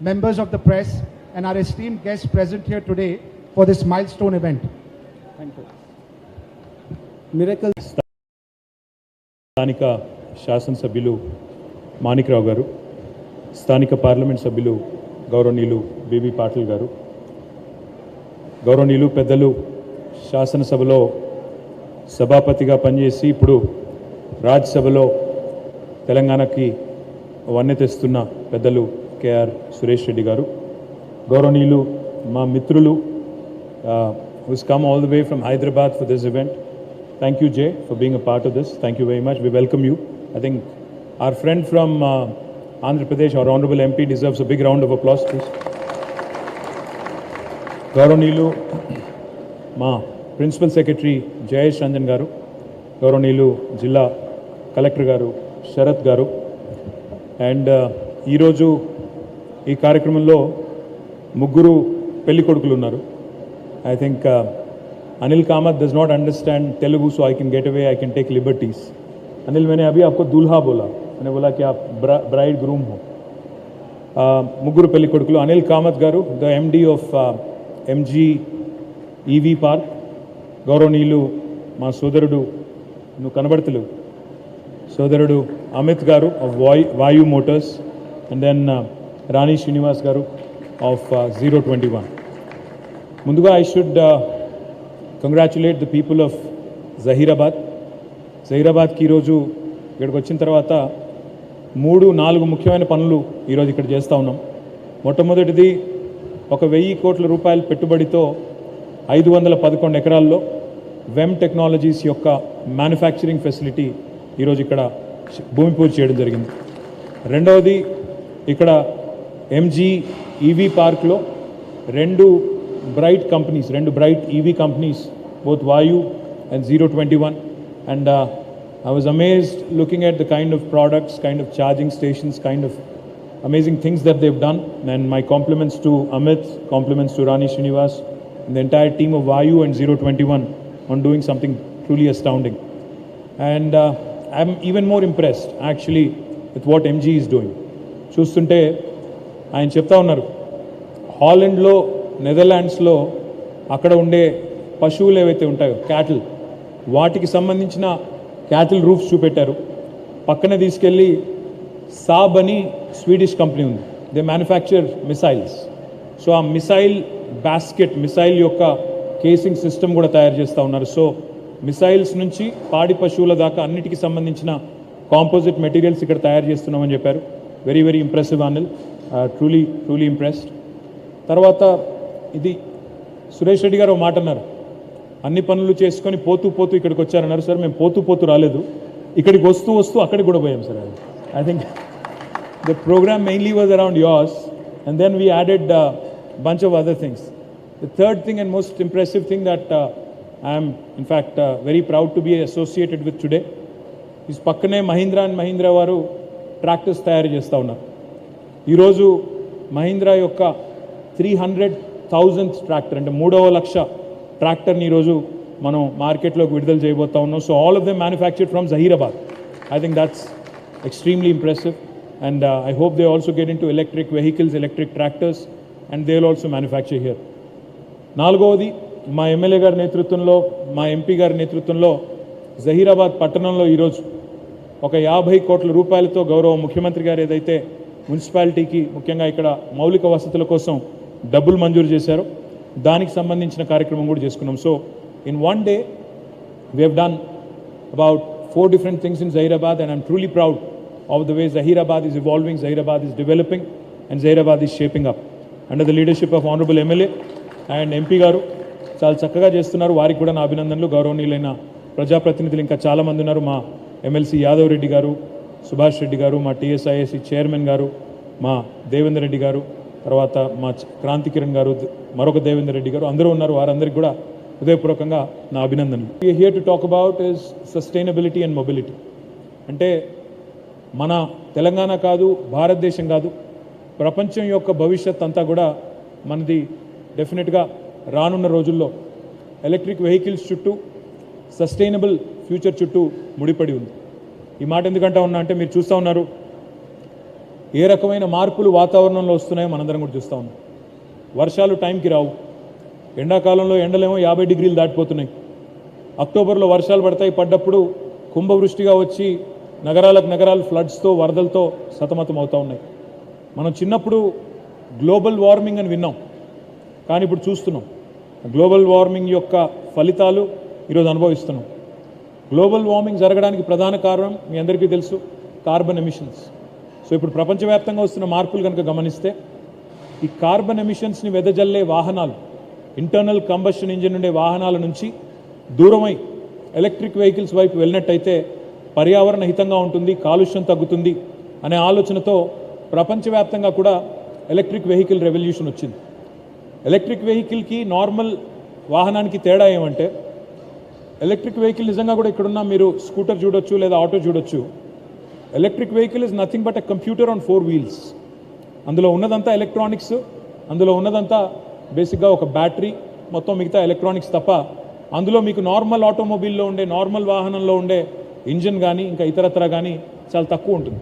[SPEAKER 2] members of the press, and our esteemed guests present here today for this milestone event.
[SPEAKER 3] Thank you.
[SPEAKER 4] స్థానిక శాసనసభ్యులు మాణిక్రావు గారు, స్థానిక పార్లమెంట్ సభ్యులు గౌరవనీయులు బీబీ పాటిల్ గారు, గౌరవనీయులు పెద్దలు శాసనసభలో సభాపతిగా పనిచేసి ఇప్పుడు రాజ్యసభలో తెలంగాణకి వన్నె తెస్తున్న పెద్దలు కేఆర్ సురేష్ రెడ్డి గారు, గౌరవనీయులు మా మిత్రులు who's come all the way from Hyderabad for this event. Thank you, Jay, for being a part of this. Thank you very much. We welcome you. I think our friend from Andhra Pradesh, our Honorable MP, deserves a big round of applause, please. గౌరవనీయులు మా ప్రిన్సిపల్ సెక్రటరీ జయేష్ రంజన్ గారు, గౌరవనీయులు జిల్లా కలెక్టర్ గారు శరత్ గారు, అండ్ ఈరోజు ఈ కార్యక్రమంలో ముగ్గురు పెళ్లి కొడుకులు ఉన్నారు. I think Anil Kamath does not understand Telugu, so I can get away, I can take liberties. Anil, मैंने अभी आपको दूल्हा बोला, मैंने बोला कि आप ब्राइड ग्रूम हो. ముగ్గురు పెళ్లి కొడుకులు అనిల్ కామత్ గారు, the MD of MG EV park, గౌరవనీయులు మా సోదరుడు, నువ్వు కనబడతలేవు, సోదరుడు Amit garu of Vayu Motors, and then Rani Srinivas garu of 021. ముందుగా I should congratulate the people of Zaheerabad. జహీరాబాద్కి ఈరోజు ఇక్కడికి వచ్చిన తర్వాత 3-4 ముఖ్యమైన పనులు ఈరోజు ఇక్కడ చేస్తూ ఉన్నాం. మొట్టమొదటిది, 1,000 కోట్ల రూపాయల పెట్టుబడితో 511 ఎకరాల్లో వెమ్ టెక్నాలజీస్ యొక్క మ్యానుఫ్యాక్చరింగ్ ఫెసిలిటీ ఈరోజు ఇక్కడ భూమి పూజ చేయడం జరిగింది. రెండవది, ఇక్కడ ఎంజీ ఈవీ పార్క్లో 2 bright EV companies, both Vayu and 021, and I was amazed looking at the kind of products, kind of charging stations, kind of amazing things that they've done, and my compliments to Amit, compliments to Rani Srinivas and the entire team of Vayu and 021 on doing something truly astounding. And I'm even more impressed actually with what MG is doing. చూస్తుంటే ఆయన చెప్తా ఉన్నారు, హాలండ్లో, నెదర్లాండ్స్లో అక్కడ ఉండే పశువులు ఏవైతే ఉంటాయో క్యాటిల్, వాటికి సంబంధించిన క్యాటిల్ రూఫ్స్ చూపెట్టారు. పక్కన తీసుకెళ్ళి సాబ్ అని స్వీడిష్ కంపెనీ ఉంది, దే మ్యానుఫ్యాక్చర్ మిసైల్స్. సో ఆ మిసైల్ బాస్కెట్, మిసైల్ యొక్క కేసింగ్ సిస్టమ్ కూడా తయారు చేస్తూ ఉన్నారు. సో మిసైల్స్ నుంచి పాడి పశువుల దాకా అన్నిటికీ సంబంధించిన కాంపోజిట్ మెటీరియల్స్ ఇక్కడ తయారు చేస్తున్నామని చెప్పారు. Very very impressive Anil, truly impressed. తర్వాత ఇది సురేష్ రెడ్డి గారు ఒక మాట అన్నారు, అన్ని పనులు చేసుకొని పోతూ పోతూ ఇక్కడికి వచ్చారన్నారు సార్. మేము పోతూ పోతూ రాలేదు, ఇక్కడికి వస్తూ వస్తూ అక్కడికి కూడా పోయాం sir. I think the program mainly was around yours, and then we added a bunch of other things. The third thing and most impressive thing that I am in fact very proud to be associated with today is పక్కనే మహీంద్రా అండ్ మహీంద్రా వారు ట్రాక్టర్స్ తయారు చేస్తూ ఉన్నారు. ఈరోజు మహీంద్రా యొక్క 300,000th ట్రాక్టర్ అంటే 3,00,000 ట్రాక్టర్ని ఈరోజు మనం మార్కెట్లోకి విడుదల చేయబోతా ఉన్నాం. So all of them manufactured from Zaheerabad. I think that's extremely impressive, and I hope they also get into electric vehicles, electric tractors, and they'll also manufacture here. నాలుగవది, మా ఎమ్మెల్యే గారి నేతృత్వంలో, మా ఎంపీ గారి నేతృత్వంలో జహీరాబాద్ పట్టణంలో ఈరోజు ఒక 50 కోట్ల రూపాయలతో గౌరవ ముఖ్యమంత్రి గారు ఏదైతే మున్సిపాలిటీకి ముఖ్యంగా ఇక్కడ మౌలిక వసతుల కోసం డబ్బులు మంజూరు చేశారో దానికి సంబంధించిన కార్యక్రమం కూడా చేసుకున్నాం. So in one day we have done about 4 different things in Zaheerabad, and I'm truly proud of the way Zaheerabad is evolving, Zaheerabad is developing, and Zaheerabad is shaping up under the leadership of Honorable MLA and MP గారు చాలా చక్కగా చేస్తున్నారు. వారికి కూడా నా అభినందనలు. గౌరవనీయులైన ప్రజాప్రతినిధులు ఇంకా చాలామంది ఉన్నారు. మా ఎమ్మెల్సీ యాదవ్ రెడ్డి గారు, సుభాష్ రెడ్డి గారు, మా టీఎస్ఐఎస్సి చైర్మన్ గారు, మా దేవేందర్ రెడ్డి గారు, తర్వాత మా క్రాంతి కిరణ్ గారు, మరొక దేవేందర్ రెడ్డి గారు అందరూ ఉన్నారు. వారందరికీ కూడా హృదయపూర్వకంగా నా అభినందనలు. Here to talk about is sustainability and mobility. అంటే మన తెలంగాణ కాదు, భారతదేశం కాదు, ప్రపంచం యొక్క భవిష్యత్ అంతా కూడా మనది డెఫినెట్గా రానున్న రోజుల్లో ఎలక్ట్రిక్ వెహికల్స్ చుట్టూ, సస్టైనబుల్ ఫ్యూచర్ చుట్టూ ముడిపడి ఉంది. ఈ మాట ఎందుకంటా ఉన్నా అంటే మీరు చూస్తూ ఉన్నారు ఏ రకమైన మార్పులు వాతావరణంలో వస్తున్నాయో మనందరం కూడా చూస్తూ ఉన్నాం. వర్షాలు టైంకి రావు. ఎండాకాలంలో ఎండలేమో 50 డిగ్రీలు దాటిపోతున్నాయి. అక్టోబర్లో వర్షాలు పడ్డప్పుడు కుంభవృష్టిగా వచ్చి నగరాలు ఫ్లడ్స్తో, వరదలతో సతమతం అవుతూ ఉన్నాయి. మనం చిన్నప్పుడు గ్లోబల్ వార్మింగ్ అని విన్నాం, కానీ ఇప్పుడు చూస్తున్నాం గ్లోబల్ వార్మింగ్ యొక్క ఫలితాలు ఈరోజు అనుభవిస్తున్నాం. గ్లోబల్ వార్మింగ్ జరగడానికి ప్రధాన కారణం మీ అందరికీ తెలుసు, కార్బన్ ఎమిషన్స్. సో ఇప్పుడు ప్రపంచవ్యాప్తంగా వస్తున్న మార్పులు కనుక గమనిస్తే ఈ కార్బన్ ఎమిషన్స్ని వెదజల్లే వాహనాలు, ఇంటర్నల్ కంబషన్ ఇంజిన్ ఉండే వాహనాల నుంచి దూరమై ఎలక్ట్రిక్ వెహికల్స్ వైపు వెళ్ళినట్టయితే పర్యావరణ హితంగా ఉంటుంది, కాలుష్యం తగ్గుతుంది అనే ఆలోచనతో ప్రపంచవ్యాప్తంగా కూడా ఎలక్ట్రిక్ వెహికల్ రెవల్యూషన్ వచ్చింది. ఎలక్ట్రిక్ వెహికల్కి నార్మల్ వాహనానికి తేడా ఏమంటే, ఎలక్ట్రిక్ వెహికల్ నిజంగా కూడా ఇక్కడున్న మీరు స్కూటర్ చూడొచ్చు లేదా ఆటో చూడొచ్చు. Electric vehicle is nothing but a computer on 4 wheels. అందులో ఉన్నదంతా ఎలక్ట్రానిక్స్, అందులో ఉన్నదంతా బేసిక్గా ఒక బ్యాటరీ, మొత్తం మిగతా ఎలక్ట్రానిక్స్ తప్ప అందులో మీకు నార్మల్ ఆటోమొబైల్లో ఉండే, నార్మల్ వాహనంలో ఉండే ఇంజిన్ కానీ ఇంకా ఇతరత్ర కానీ చాలా తక్కువ ఉంటుంది.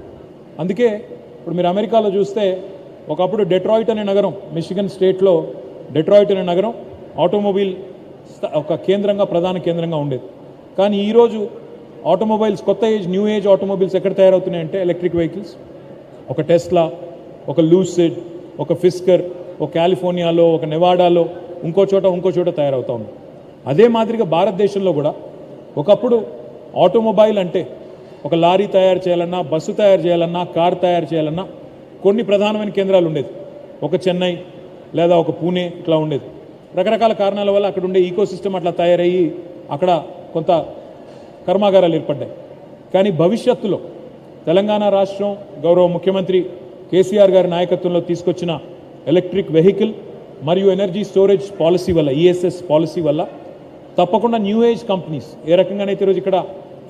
[SPEAKER 4] అందుకే ఇప్పుడు మీరు అమెరికాలో చూస్తే ఒకప్పుడు డెట్రాయిట్ అనే నగరం, మిషిగన్ స్టేట్లో డెట్రాయిట్ అనే నగరం ఆటోమొబైల్ ఒక కేంద్రంగా, ప్రధాన కేంద్రంగా ఉండేది. కానీ ఈరోజు ఆటోమొబైల్స్, కొత్త న్యూ ఏజ్ ఆటోమొబైల్స్ ఎక్కడ తయారవుతున్నాయంటే ఎలక్ట్రిక్ వెహికల్స్. ఒక టెస్లా, ఒక లూసిడ్, ఒక ఫిస్కర్, ఒక కాలిఫోర్నియాలో, ఒక నెవాడాలో, ఇంకో చోట తయారవుతా ఉంది. అదే మాదిరిగా భారతదేశంలో కూడా ఒకప్పుడు ఆటోమొబైల్ అంటే ఒక లారీ తయారు చేయాలన్నా, బస్సు తయారు చేయాలన్నా, కార్ తయారు చేయాలన్నా కొన్ని ప్రధానమైన కేంద్రాలు ఉండేది. ఒక చెన్నై లేదా ఒక పూణే ఇట్లా ఉండేది. రకరకాల కారణాల వల్ల అక్కడ ఉండే ఈకో సిస్టమ్ అట్లా తయారయ్యి అక్కడ కొంత కర్మాగారాలు ఏర్పడ్డాయి. కానీ భవిష్యత్తులో తెలంగాణ రాష్ట్రం గౌరవ ముఖ్యమంత్రి కేసీఆర్ గారి నాయకత్వంలో తీసుకొచ్చిన ఎలక్ట్రిక్ వెహికల్ మరియు ఎనర్జీ స్టోరేజ్ పాలసీ వల్ల, ఈఎస్ఎస్ పాలసీ వల్ల తప్పకుండా న్యూ ఏజ్ కంపెనీస్ ఏ రకంగానైతే ఈరోజు ఇక్కడ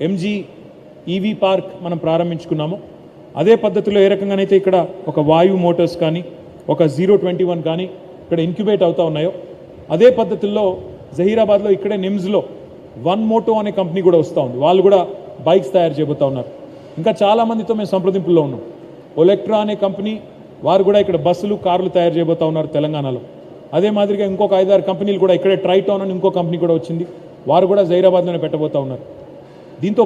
[SPEAKER 4] ఎంజీ ఈవీ పార్క్ మనం ప్రారంభించుకున్నామో అదే పద్ధతిలో ఏ రకంగానైతే ఇక్కడ ఒక వాయు మోటార్స్ కానీ, ఒక 021 కానీ ఇక్కడ ఇంక్యుబేట్ అవుతూ ఉన్నాయో అదే పద్ధతుల్లో జహీరాబాద్లో ఇక్కడే నిమ్స్లో వన్ మోటో అనే కంపెనీ కూడా వస్తూ ఉంది. వాళ్ళు కూడా బైక్స్ తయారు చేయబోతూ ఉన్నారు. ఇంకా చాలామందితో మేము సంప్రదింపుల్లో ఉన్నాం. ఒలెక్ట్రా అనే కంపెనీ, వారు కూడా ఇక్కడ బస్సులు, కార్లు తయారు చేయబోతూ ఉన్నారు తెలంగాణలో. అదే మాదిరిగా ఇంకొక 5-6 కంపెనీలు కూడా ఇక్కడే ట్రైటౌన్ అని ఇంకో కంపెనీ కూడా వచ్చింది, వారు కూడా జహీరాబాద్లోనే పెట్టబోతూ ఉన్నారు. దీంతో